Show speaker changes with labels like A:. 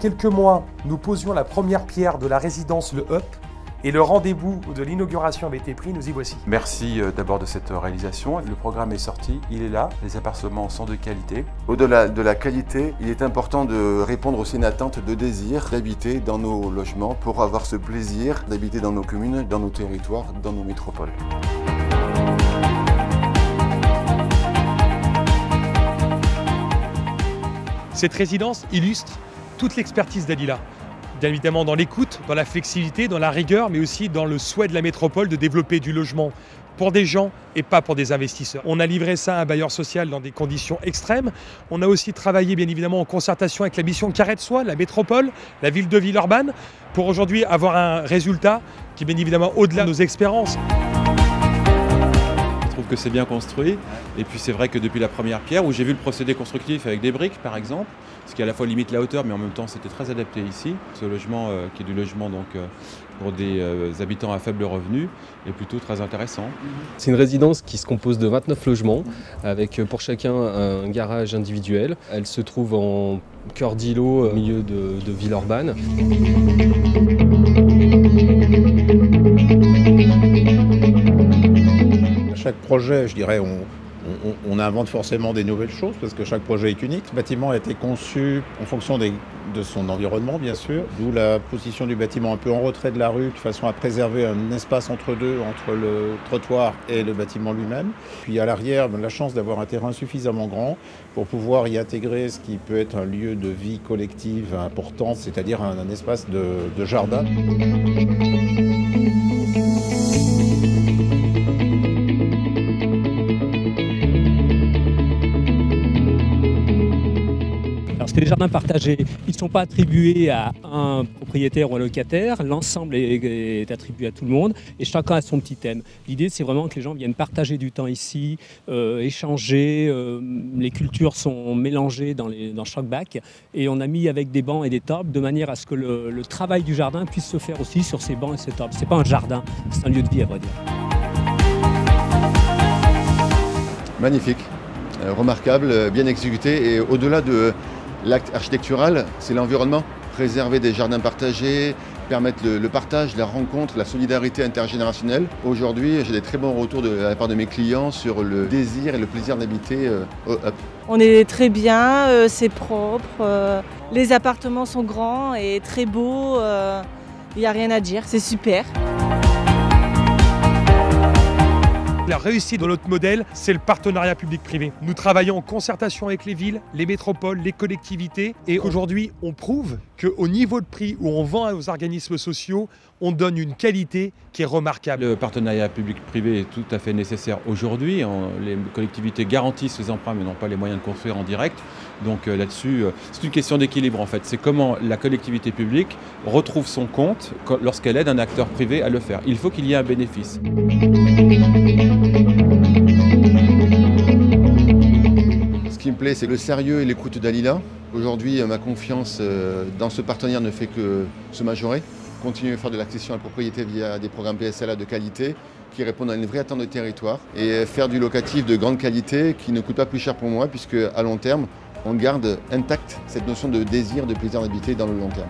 A: quelques mois, nous posions la première pierre de la résidence Le Up et le rendez-vous de l'inauguration avait été pris, nous y voici.
B: Merci d'abord de cette réalisation. Le programme est sorti, il est là, les appartements sont de qualité. Au-delà de la qualité, il est important de répondre aussi à une attente de désir d'habiter dans nos logements pour avoir ce plaisir d'habiter dans nos communes, dans nos territoires, dans nos métropoles.
A: Cette résidence illustre toute l'expertise d'Alila. Bien évidemment dans l'écoute, dans la flexibilité, dans la rigueur, mais aussi dans le souhait de la métropole de développer du logement pour des gens et pas pour des investisseurs. On a livré ça à un bailleur social dans des conditions extrêmes. On a aussi travaillé bien évidemment en concertation avec la mission Carré de Soie, la métropole, la ville de Villeurbanne, pour aujourd'hui avoir un résultat qui est bien évidemment au-delà de nos espérances.
C: Je trouve que c'est bien construit et puis c'est vrai que depuis la première pierre où j'ai vu le procédé constructif avec des briques par exemple, ce qui à la fois limite la hauteur mais en même temps c'était très adapté ici. Ce logement qui est du logement donc pour des habitants à faible revenu est plutôt très intéressant.
D: C'est une résidence qui se compose de 29 logements avec pour chacun un garage individuel. Elle se trouve en cœur d'îlot au milieu de Villeurbanne.
E: Chaque projet, je dirais, on invente forcément des nouvelles choses parce que chaque projet est unique. Ce bâtiment a été conçu en fonction de son environnement, bien sûr, d'où la position du bâtiment un peu en retrait de la rue, de façon à préserver un espace entre deux, entre le trottoir et le bâtiment lui-même. Puis à l'arrière, la chance d'avoir un terrain suffisamment grand pour pouvoir y intégrer ce qui peut être un lieu de vie collective important, c'est-à-dire un espace de jardin.
F: Parce que les jardins partagés, ils ne sont pas attribués à un propriétaire ou un locataire, l'ensemble est attribué à tout le monde et chacun a son petit thème. L'idée c'est vraiment que les gens viennent partager du temps ici, échanger, les cultures sont mélangées dans chaque bac et on a mis avec des bancs et des tables de manière à ce que le travail du jardin puisse se faire aussi sur ces bancs et ces tables. C'est pas un jardin, c'est un lieu de vie à vrai dire.
B: Magnifique, remarquable, bien exécuté et au-delà de l'acte architectural, c'est l'environnement. Préserver des jardins partagés, permettre le partage, la rencontre, la solidarité intergénérationnelle. Aujourd'hui, j'ai des très bons retours de la part de mes clients sur le désir et le plaisir d'habiter au Up.
G: On est très bien, c'est propre, les appartements sont grands et très beaux, il n'y a rien à dire, c'est super.
A: La réussite de notre modèle, c'est le partenariat public-privé. Nous travaillons en concertation avec les villes, les métropoles, les collectivités et aujourd'hui, on prouve qu'au niveau de prix où on vend aux organismes sociaux, on donne une qualité qui est remarquable.
C: Le partenariat public-privé est tout à fait nécessaire aujourd'hui. Les collectivités garantissent les emprunts mais n'ont pas les moyens de construire en direct. Donc là-dessus, c'est une question d'équilibre en fait. C'est comment la collectivité publique retrouve son compte lorsqu'elle aide un acteur privé à le faire. Il faut qu'il y ait un bénéfice.
B: Ce qui me plaît, c'est le sérieux et l'écoute d'Alila. Aujourd'hui, ma confiance dans ce partenaire ne fait que se majorer. Continuer à faire de l'accession à la propriété via des programmes PSLA de qualité qui répondent à une vraie attente de territoire et faire du locatif de grande qualité qui ne coûte pas plus cher pour moi puisque à long terme, on garde intacte cette notion de désir, de plaisir d'habiter dans le long terme.